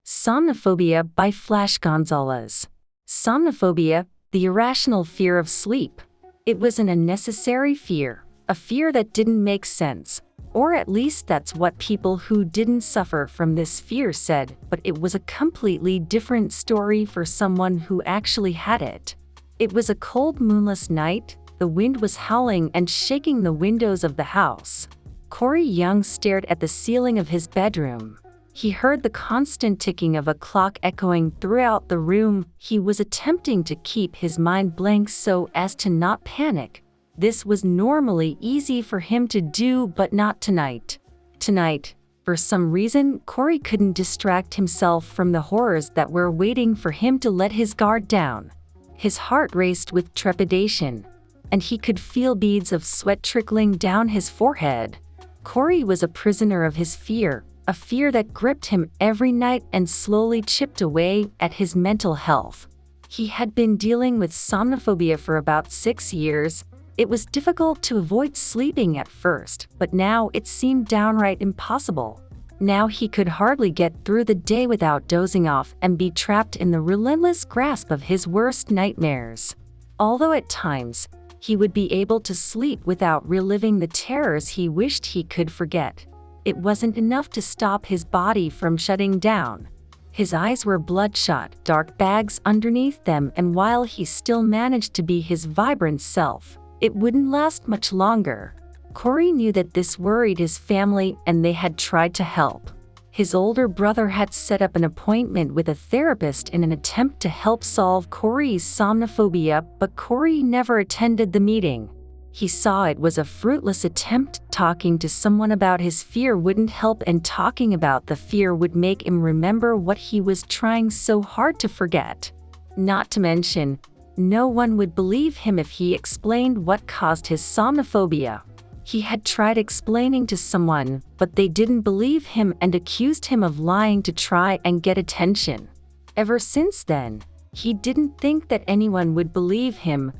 Somnophobia by Flash Gonzalez. Somnophobia, the irrational fear of sleep. It was an unnecessary fear, a fear that didn't make sense. Or at least that's what people who didn't suffer from this fear said, but it was a completely different story for someone who actually had it. It was a cold, moonless night. The wind was howling and shaking the windows of the house. Corey Young stared at the ceiling of his bedroom. He heard the constant ticking of a clock echoing throughout the room. He was attempting to keep his mind blank so as to not panic. This was normally easy for him to do, but not tonight. Tonight, for some reason, Corey couldn't distract himself from the horrors that were waiting for him to let his guard down. His heart raced with trepidation, and he could feel beads of sweat trickling down his forehead. Corey was a prisoner of his fear, a fear that gripped him every night and slowly chipped away at his mental health. He had been dealing with somnophobia for about 6 years. It was difficult to avoid sleeping at first, but now it seemed downright impossible. Now he could hardly get through the day without dozing off and be trapped in the relentless grasp of his worst nightmares. Although at times, he would be able to sleep without reliving the terrors he wished he could forget. It wasn't enough to stop his body from shutting down. His eyes were bloodshot, dark bags underneath them, and while he still managed to be his vibrant self, it wouldn't last much longer. Corey knew that this worried his family, and they had tried to help. His older brother had set up an appointment with a therapist in an attempt to help solve Corey's somnophobia, but Corey never attended the meeting. He saw it was a fruitless attempt. Talking to someone about his fear wouldn't help, and talking about the fear would make him remember what he was trying so hard to forget. Not to mention, no one would believe him if he explained what caused his somnophobia. He had tried explaining to someone, but they didn't believe him and accused him of lying to try and get attention. Ever since then, he didn't think that anyone would believe him.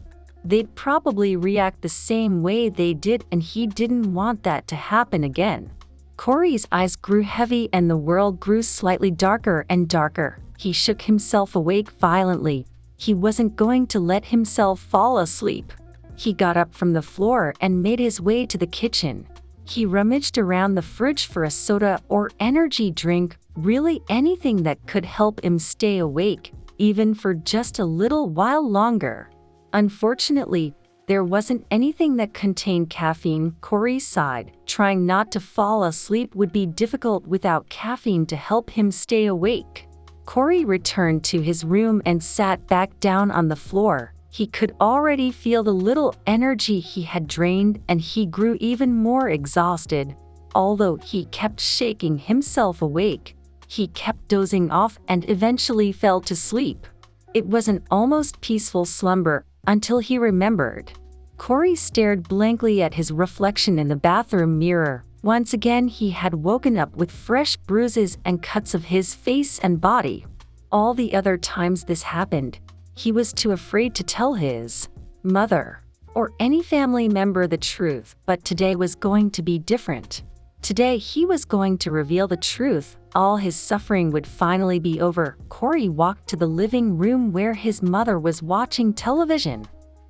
They'd probably react the same way they did, and he didn't want that to happen again. Corey's eyes grew heavy and the world grew slightly darker and darker. He shook himself awake violently. He wasn't going to let himself fall asleep. He got up from the floor and made his way to the kitchen. He rummaged around the fridge for a soda or energy drink, really anything that could help him stay awake, even for just a little while longer. Unfortunately, there wasn't anything that contained caffeine. Corey sighed. Trying not to fall asleep would be difficult without caffeine to help him stay awake. Corey returned to his room and sat back down on the floor. He could already feel the little energy he had drained, and he grew even more exhausted. Although he kept shaking himself awake, he kept dozing off and eventually fell to sleep. It was an almost peaceful slumber until he remembered. Corey stared blankly at his reflection in the bathroom mirror. Once again, he had woken up with fresh bruises and cuts of his face and body. All the other times this happened, he was too afraid to tell his mother or any family member the truth, but today was going to be different. Today he was going to reveal the truth. All his suffering would finally be over. Corey walked to the living room where his mother was watching television.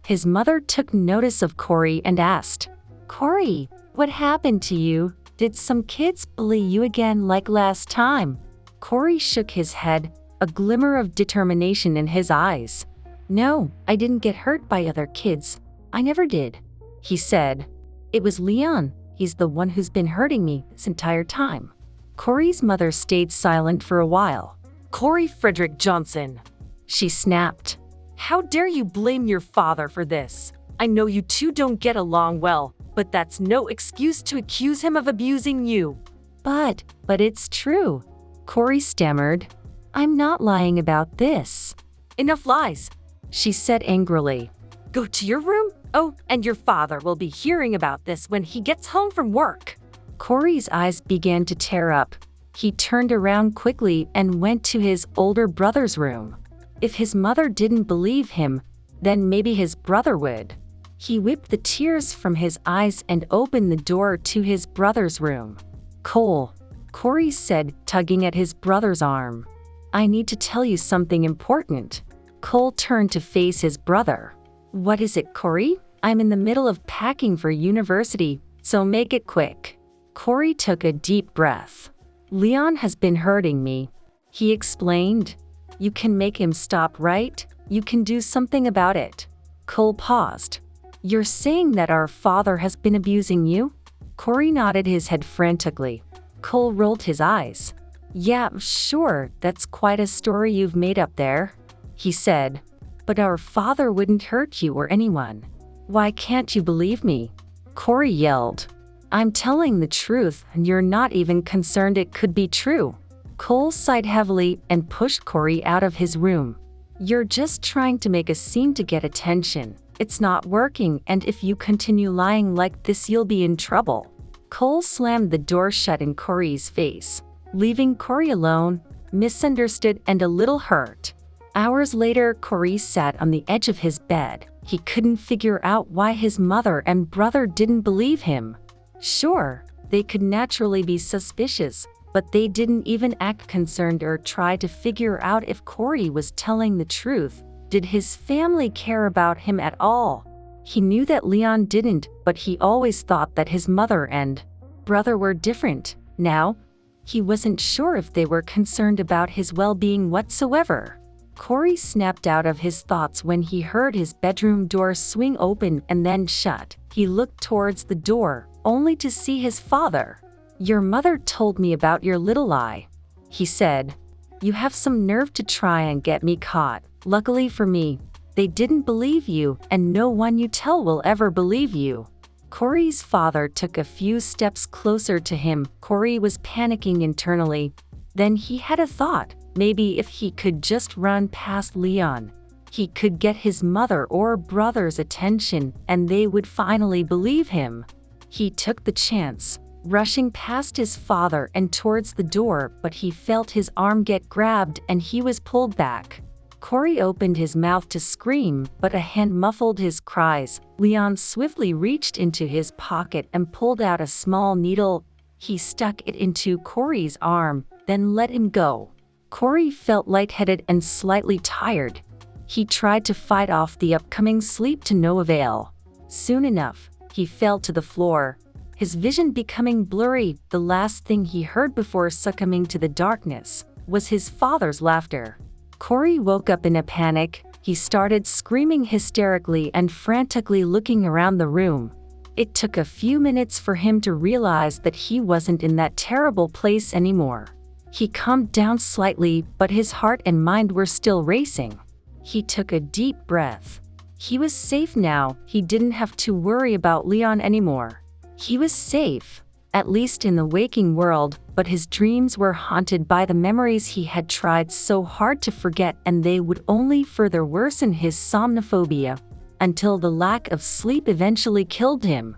His mother took notice of Corey and asked, "Corey, what happened to you? Did some kids bully you again like last time?" Corey shook his head, a glimmer of determination in his eyes. "No, I didn't get hurt by other kids. I never did," he said. "It was Leon. He's the one who's been hurting me this entire time." Corey's mother stayed silent for a while. "Corey Frederick Johnson," she snapped. "How dare you blame your father for this? I know you two don't get along well, but that's no excuse to accuse him of abusing you." But it's true," Corey stammered. "I'm not lying about this." "Enough lies," she said angrily. "Go to your room. Oh, and your father will be hearing about this when he gets home from work." Corey's eyes began to tear up. He turned around quickly and went to his older brother's room. If his mother didn't believe him, then maybe his brother would. He whipped the tears from his eyes and opened the door to his brother's room. "Cole," Corey said, tugging at his brother's arm. I need to tell you something important. Cole turned to face his brother. What is it, Corey? I'm in the middle of packing for university, so make it quick. Corey took a deep breath. Leon has been hurting me, he explained. You can make him stop, right? You can do something about it. Cole paused. You're saying that our father has been abusing you? Corey nodded his head frantically. Cole rolled his eyes. Yeah, sure, that's quite a story you've made up there, he said. But our father wouldn't hurt you or anyone. Why can't you believe me? Corey yelled. I'm telling the truth, and you're not even concerned it could be true. Cole sighed heavily and pushed Corey out of his room. You're just trying to make a scene to get attention. It's not working, and if you continue lying like this, you'll be in trouble. Cole slammed the door shut in Corey's face, leaving Corey alone, misunderstood and a little hurt. Hours later, Corey sat on the edge of his bed. He couldn't figure out why his mother and brother didn't believe him. Sure, they could naturally be suspicious, but they didn't even act concerned or try to figure out if Corey was telling the truth. Did his family care about him at all? He knew that Leon didn't, but he always thought that his mother and brother were different. Now, he wasn't sure if they were concerned about his well-being whatsoever. Corey snapped out of his thoughts when he heard his bedroom door swing open and then shut. He looked towards the door, only to see his father. Your mother told me about your little lie, he said. You have some nerve to try and get me caught. Luckily for me, they didn't believe you, and no one you tell will ever believe you. Corey's father took a few steps closer to him. Corey was panicking internally. Then he had a thought. Maybe if he could just run past Leon, he could get his mother or brother's attention, and they would finally believe him. He took the chance, rushing past his father and towards the door, but he felt his arm get grabbed and he was pulled back. Corey opened his mouth to scream, but a hand muffled his cries. Leon swiftly reached into his pocket and pulled out a small needle. He stuck it into Corey's arm, then let him go. Corey felt lightheaded and slightly tired. He tried to fight off the upcoming sleep to no avail. Soon enough, he fell to the floor, his vision becoming blurry. The last thing he heard before succumbing to the darkness was his father's laughter. Corey woke up in a panic. He started screaming hysterically and frantically looking around the room. It took a few minutes for him to realize that he wasn't in that terrible place anymore. He calmed down slightly, but his heart and mind were still racing. He took a deep breath. He was safe now. He didn't have to worry about Leon anymore. He was safe, at least in the waking world, but his dreams were haunted by the memories he had tried so hard to forget, and they would only further worsen his somnophobia, until the lack of sleep eventually killed him.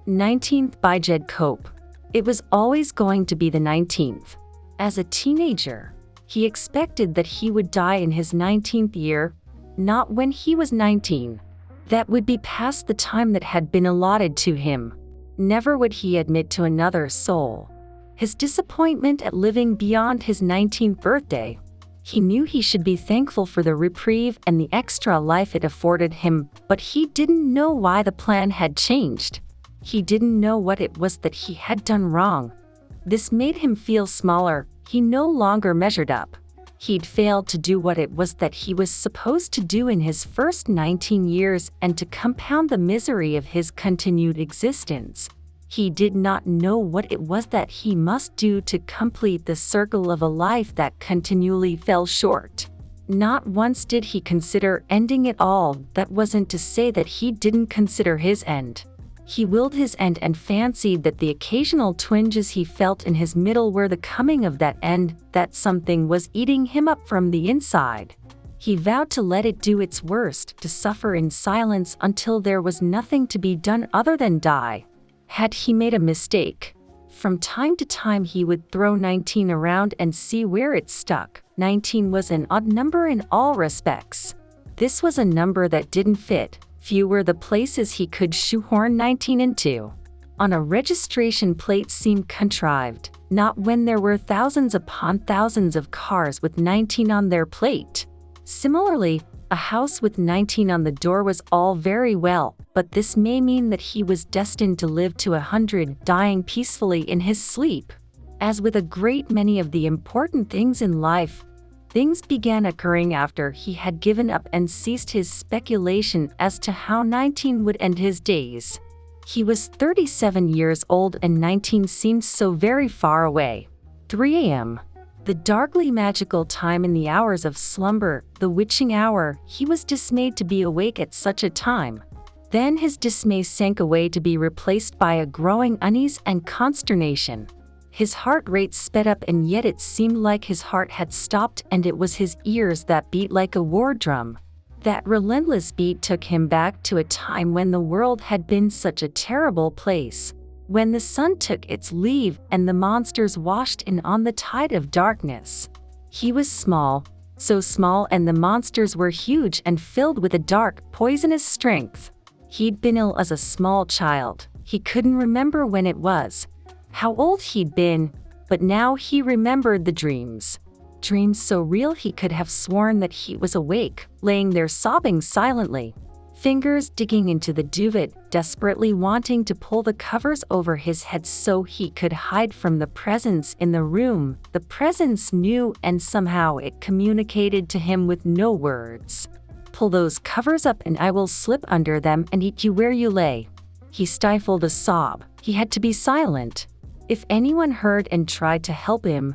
19th by Jed Cope. It was always going to be the 19th. As a teenager, he expected that he would die in his 19th year, not when he was 19. That would be past the time that had been allotted to him. Never would he admit to another soul his disappointment at living beyond his 19th birthday. He knew he should be thankful for the reprieve and the extra life it afforded him, but he didn't know why the plan had changed. He didn't know what it was that he had done wrong. This made him feel smaller. He no longer measured up. He'd failed to do what it was that he was supposed to do in his first 19 years, and to compound the misery of his continued existence, he did not know what it was that he must do to complete the circle of a life that continually fell short. Not once did he consider ending it all. That wasn't to say that he didn't consider his end. He willed his end and fancied that the occasional twinges he felt in his middle were the coming of that end, that something was eating him up from the inside. He vowed to let it do its worst, to suffer in silence until there was nothing to be done other than die. Had he made a mistake? From time to time he would throw 19 around and see where it stuck. 19 was an odd number in all respects. This was a number that didn't fit. Few were the places he could shoehorn 19 into. on a registration plate seemed contrived, not when there were thousands upon thousands of cars with 19 on their plate. Similarly, a house with 19 on the door was all very well, but this may mean that he was destined to live to 100, dying peacefully in his sleep. As with a great many of the important things in life, things began occurring after he had given up and ceased his speculation as to how 19 would end his days. He was 37 years old and 19 seemed so very far away. 3 a.m. The darkly magical time in the hours of slumber, the witching hour. He was dismayed to be awake at such a time. Then his dismay sank away to be replaced by a growing unease and consternation. His heart rate sped up, and yet it seemed like his heart had stopped, and it was his ears that beat like a war drum. That relentless beat took him back to a time when the world had been such a terrible place, when the sun took its leave and the monsters washed in on the tide of darkness. He was small, so small, and the monsters were huge and filled with a dark, poisonous strength. He'd been ill as a small child. He couldn't remember when it was, how old he'd been, but now he remembered the dreams. Dreams so real he could have sworn that he was awake, laying there sobbing silently, fingers digging into the duvet, desperately wanting to pull the covers over his head so he could hide from the presence in the room. The presence knew, and somehow it communicated to him with no words. "Pull those covers up and I will slip under them and eat you where you lay." He stifled a sob. He had to be silent. If anyone heard and tried to help him,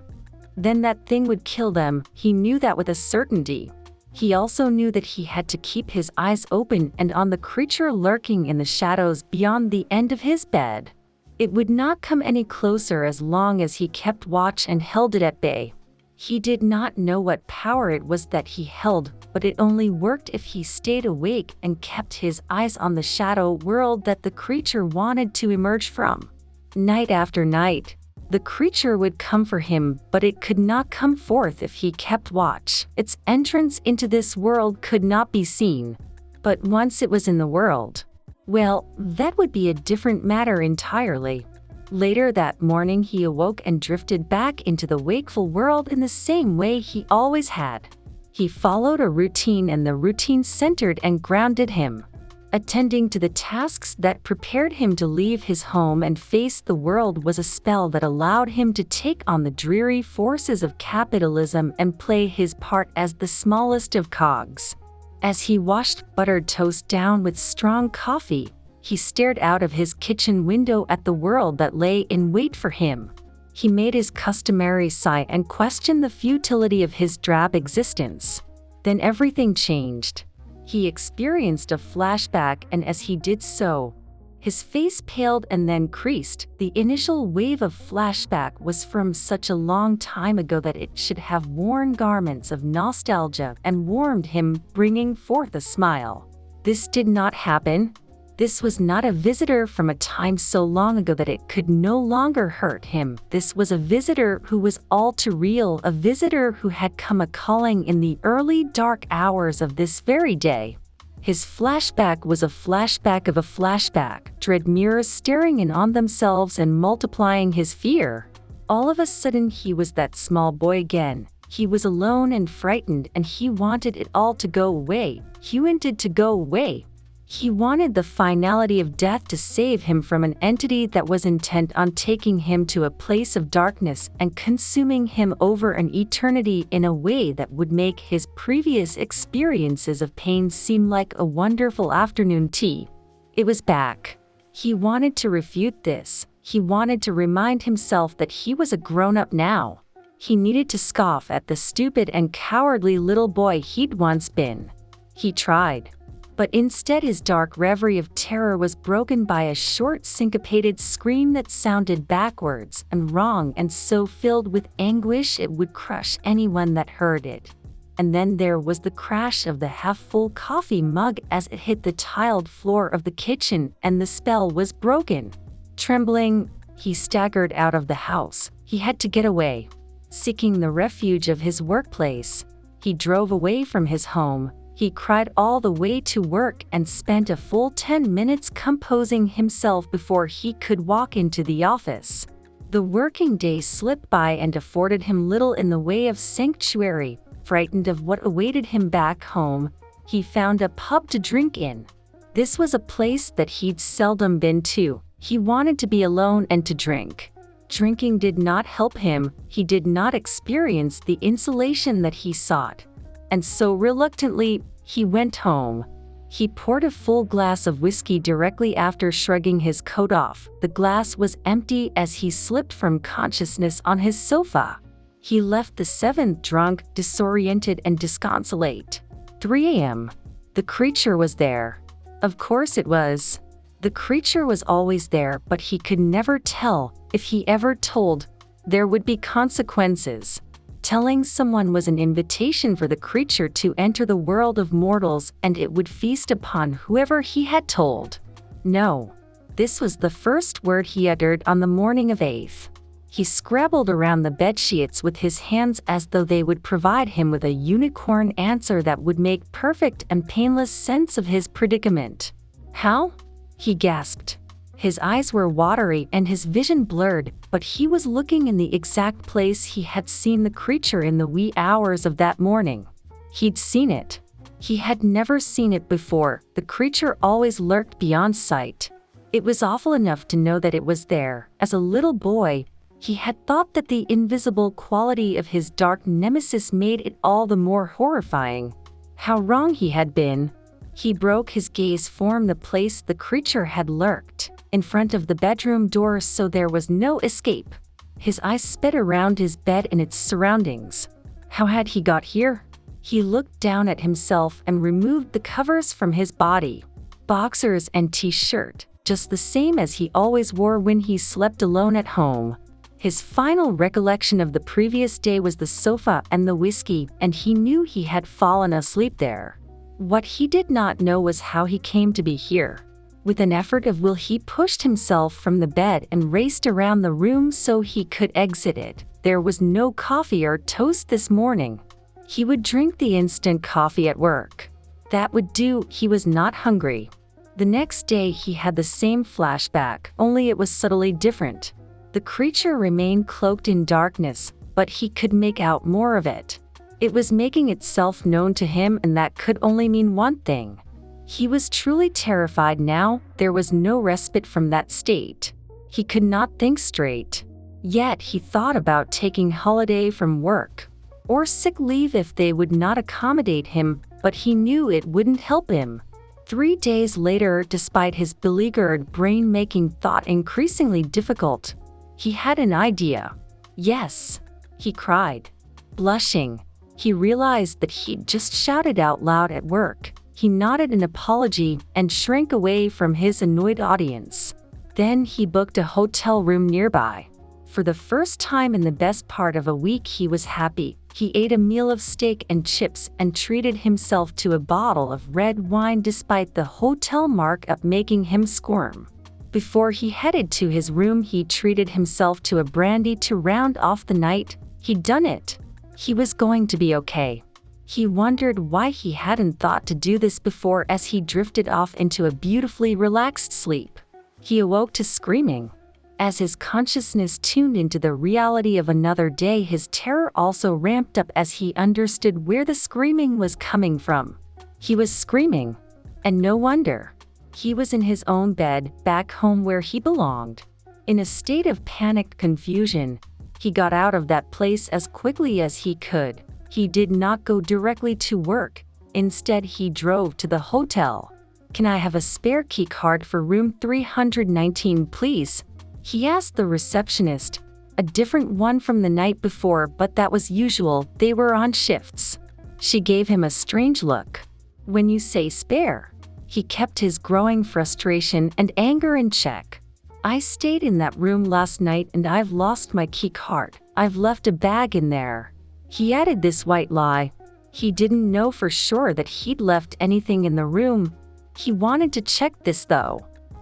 then that thing would kill them. He knew that with a certainty. He also knew that he had to keep his eyes open and on the creature lurking in the shadows beyond the end of his bed. It would not come any closer as long as he kept watch and held it at bay. He did not know what power it was that he held, but it only worked if he stayed awake and kept his eyes on the shadow world that the creature wanted to emerge from. Night after night, the creature would come for him, but it could not come forth if he kept watch. Its entrance into this world could not be seen. But once it was in the world, well, that would be a different matter entirely. Later that morning he awoke and drifted back into the wakeful world in the same way he always had. He followed a routine, and the routine centered and grounded him. Attending to the tasks that prepared him to leave his home and face the world was a spell that allowed him to take on the dreary forces of capitalism and play his part as the smallest of cogs. As he washed buttered toast down with strong coffee, he stared out of his kitchen window at the world that lay in wait for him. He made his customary sigh and questioned the futility of his drab existence. Then everything changed. He experienced a flashback, and as he did so, his face paled and then creased. The initial wave of flashback was from such a long time ago that it should have worn garments of nostalgia and warmed him, bringing forth a smile. This did not happen. This was not a visitor from a time so long ago that it could no longer hurt him. This was a visitor who was all too real, a visitor who had come a-calling in the early dark hours of this very day. His flashback was a flashback of a flashback, dread mirrors staring in on themselves and multiplying his fear. All of a sudden he was that small boy again. He was alone and frightened, and he wanted it all to go away. He wanted to go away. He wanted the finality of death to save him from an entity that was intent on taking him to a place of darkness and consuming him over an eternity in a way that would make his previous experiences of pain seem like a wonderful afternoon tea. It was back. He wanted to refute this. He wanted to remind himself that he was a grown-up now. He needed to scoff at the stupid and cowardly little boy he'd once been. He tried. But instead his dark reverie of terror was broken by a short syncopated scream that sounded backwards and wrong and so filled with anguish it would crush anyone that heard it. And then there was the crash of the half-full coffee mug as it hit the tiled floor of the kitchen, and the spell was broken. Trembling, he staggered out of the house. He had to get away. Seeking the refuge of his workplace, he drove away from his home, He cried all the way to work and spent a full 10 minutes composing himself before he could walk into the office. The working day slipped by and afforded him little in the way of sanctuary. Frightened of what awaited him back home, he found a pub to drink in. This was a place that he'd seldom been to. He wanted to be alone and to drink. Drinking did not help him. He did not experience the insulation that he sought. And so reluctantly, he went home. He poured a full glass of whiskey directly after shrugging his coat off. The glass was empty as he slipped from consciousness on his sofa. He left the seventh drunk, disoriented and disconsolate. 3 a.m. The creature was there. Of course it was. The creature was always there, but he could never tell. If he ever told, there would be consequences. Telling someone was an invitation for the creature to enter the world of mortals, and it would feast upon whoever he had told. No. This was the first word he uttered on the morning of 8th. He scrabbled around the bedsheets with his hands as though they would provide him with a unicorn answer that would make perfect and painless sense of his predicament. How? He gasped. His eyes were watery and his vision blurred, but he was looking in the exact place he had seen the creature in the wee hours of that morning. He'd seen it. He had never seen it before. The creature always lurked beyond sight. It was awful enough to know that it was there. As a little boy, he had thought that the invisible quality of his dark nemesis made it all the more horrifying. How wrong he had been. He broke his gaze from the place the creature had lurked, in front of the bedroom door, so there was no escape. His eyes sped around his bed and its surroundings. How had he got here? He looked down at himself and removed the covers from his body. Boxers and t-shirt, just the same as he always wore when he slept alone at home. His final recollection of the previous day was the sofa and the whiskey, and he knew he had fallen asleep there. What he did not know was how he came to be here. With an effort of will, he pushed himself from the bed and raced around the room so he could exit it. There was no coffee or toast this morning. He would drink the instant coffee at work. That would do. He was not hungry. The next day he had the same flashback, only it was subtly different. The creature remained cloaked in darkness, but he could make out more of it. It was making itself known to him, and that could only mean one thing. He was truly terrified now. There was no respite from that state. He could not think straight. Yet he thought about taking holiday from work, or sick leave if they would not accommodate him, but he knew it wouldn't help him. 3 days later, despite his beleaguered brain making thought increasingly difficult, he had an idea. Yes, he cried. Blushing, he realized that he'd just shouted out loud at work. He nodded an apology and shrank away from his annoyed audience. Then he booked a hotel room nearby. For the first time in the best part of a week, he was happy. He ate a meal of steak and chips and treated himself to a bottle of red wine despite the hotel markup making him squirm. Before he headed to his room, he treated himself to a brandy to round off the night. He'd done it. He was going to be okay. He wondered why he hadn't thought to do this before as he drifted off into a beautifully relaxed sleep. He awoke to screaming. As his consciousness tuned into the reality of another day, his terror also ramped up as he understood where the screaming was coming from. He was screaming. And no wonder. He was in his own bed, back home where he belonged. In a state of panicked confusion, he got out of that place as quickly as he could. He did not go directly to work. Instead, he drove to the hotel. "Can I have a spare key card for room 319, please?" he asked the receptionist. A different one from the night before, but that was usual. They were on shifts. She gave him a strange look. "When you say spare," he kept his growing frustration and anger in check. "I stayed in that room last night and I've lost my key card. I've left a bag in there." He added this white lie. He didn't know for sure that he'd left anything in the room. He wanted to check this though.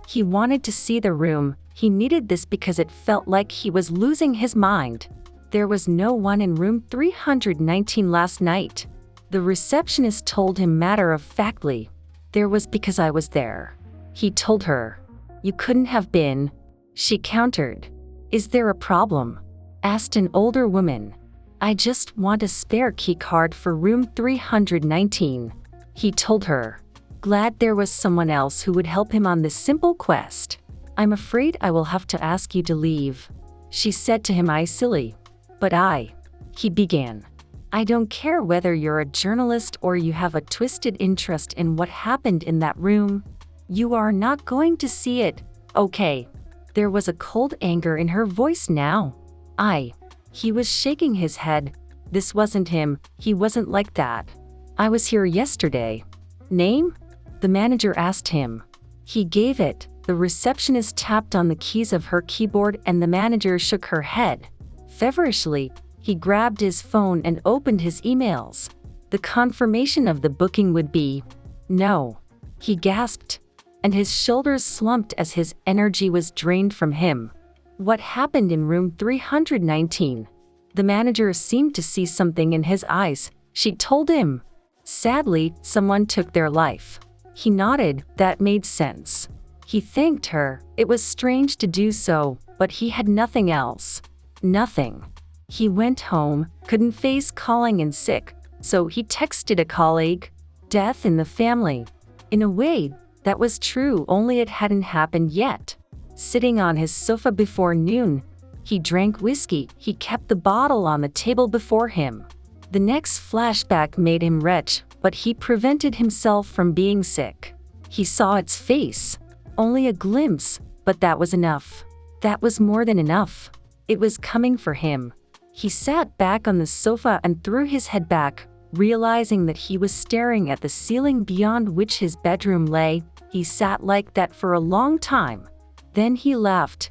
He wanted to see the room. He needed this because it felt like he was losing his mind. There was no one in room 319 last night. The receptionist told him matter-of-factly, "There was because I was there." He told her, "You couldn't have been." She countered, "Is there a problem?" asked an older woman. "I just want a spare key card for room 319. He told her, glad there was someone else who would help him on this simple quest. "I'm afraid I will have to ask you to leave," she said to him icily. "But he began. "I don't care whether you're a journalist or you have a twisted interest in what happened in that room. You are not going to see it, okay?" There was a cold anger in her voice now. He was shaking his head. This wasn't him, he wasn't like that. "I was here yesterday." "Name?" the manager asked him. He gave it. The receptionist tapped on the keys of her keyboard and the manager shook her head. Feverishly, he grabbed his phone and opened his emails. The confirmation of the booking would be, "No," he gasped, and his shoulders slumped as his energy was drained from him. What happened in room 319? The manager seemed to see something in his eyes. She told him. Sadly, someone took their life. He nodded. That made sense. He thanked her. It was strange to do so, but he had nothing else. Nothing. He went home, couldn't face calling in sick, so he texted a colleague. Death in the family. In a way, that was true, only it hadn't happened yet. Sitting on his sofa before noon, he drank whiskey. He kept the bottle on the table before him. The next flashback made him retch, but he prevented himself from being sick. He saw its face. Only a glimpse, but that was enough. That was more than enough. It was coming for him. He sat back on the sofa and threw his head back, realizing that he was staring at the ceiling beyond which his bedroom lay. He sat like that for a long time. Then he laughed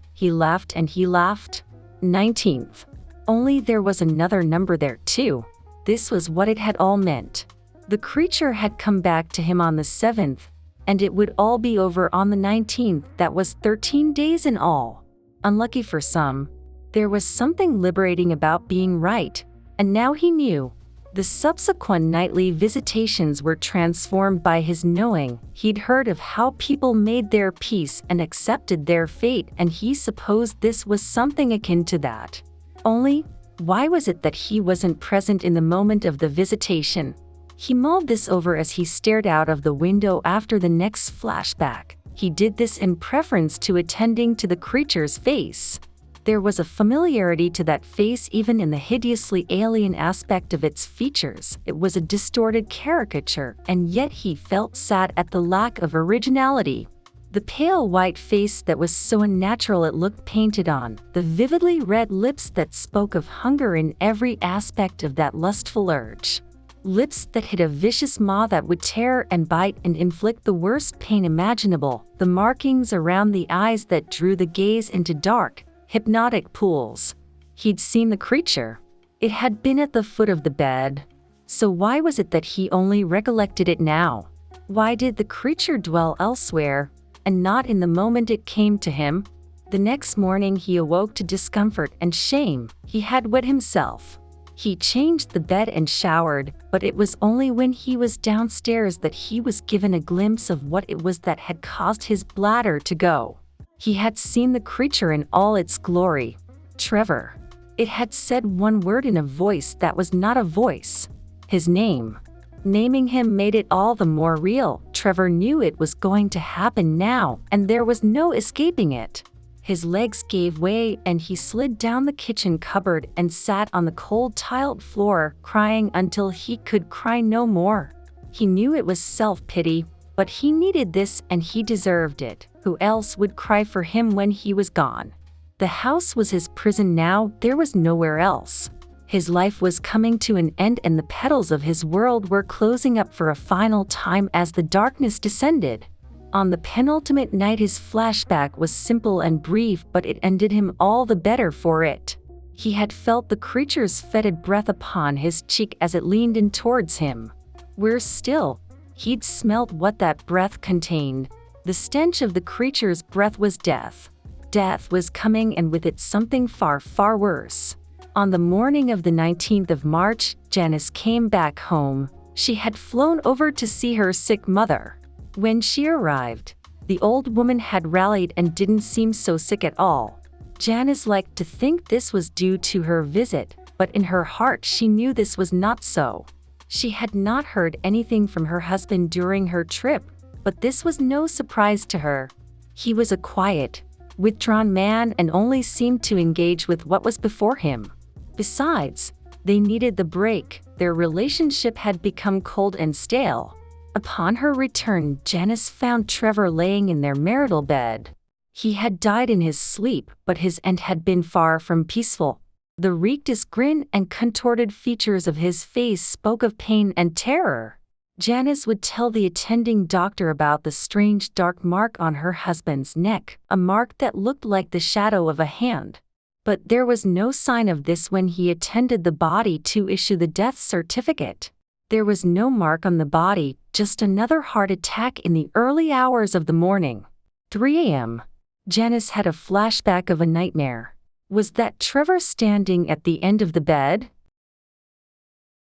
and he laughed. 19th. Only there was another number there too. This was what it had all meant. The creature had come back to him on the 7th, and it would all be over on the 19th. That was 13 days in all. Unlucky for some. There was something liberating about being right, and now he knew. The subsequent nightly visitations were transformed by his knowing. He'd heard of how people made their peace and accepted their fate, and he supposed this was something akin to that. Only, why was it that he wasn't present in the moment of the visitation? He mulled this over as he stared out of the window after the next flashback. He did this in preference to attending to the creature's face. There was a familiarity to that face even in the hideously alien aspect of its features. It was a distorted caricature, and yet he felt sad at the lack of originality. The pale white face that was so unnatural it looked painted on, the vividly red lips that spoke of hunger in every aspect of that lustful urge. Lips that hid a vicious maw that would tear and bite and inflict the worst pain imaginable, the markings around the eyes that drew the gaze into dark, hypnotic pools. He'd seen the creature. It had been at the foot of the bed. So why was it that he only recollected it now? Why did the creature dwell elsewhere, and not in the moment it came to him? The next morning he awoke to discomfort and shame. He had wet himself. He changed the bed and showered, but it was only when he was downstairs that he was given a glimpse of what it was that had caused his bladder to go. He had seen the creature in all its glory. Trevor. It had said one word in a voice that was not a voice. His name. Naming him made it all the more real. Trevor knew it was going to happen now, and there was no escaping it. His legs gave way and he slid down the kitchen cupboard and sat on the cold tiled floor, crying until he could cry no more. He knew it was self-pity, but he needed this and he deserved it. Who else would cry for him when he was gone? The house was his prison now, there was nowhere else. His life was coming to an end and the petals of his world were closing up for a final time as the darkness descended. On the penultimate night his flashback was simple and brief, but it ended him all the better for it. He had felt the creature's fetid breath upon his cheek as it leaned in towards him. Worse still, he'd smelt what that breath contained. The stench of the creature's breath was death. Death was coming, and with it something far, far worse. On the morning of the 19th of March, Janice came back home. She had flown over to see her sick mother. When she arrived, the old woman had rallied and didn't seem so sick at all. Janice liked to think this was due to her visit, but in her heart she knew this was not so. She had not heard anything from her husband during her trip, but this was no surprise to her. He was a quiet, withdrawn man and only seemed to engage with what was before him. Besides, they needed the break. Their relationship had become cold and stale. Upon her return, Janice found Trevor laying in their marital bed. He had died in his sleep, but his end had been far from peaceful. The rictus grin and contorted features of his face spoke of pain and terror. Janice would tell the attending doctor about the strange dark mark on her husband's neck, a mark that looked like the shadow of a hand. But there was no sign of this when he attended the body to issue the death certificate. There was no mark on the body, just another heart attack in the early hours of the morning. 3 a.m. Janice had a flashback of a nightmare. Was that Trevor standing at the end of the bed?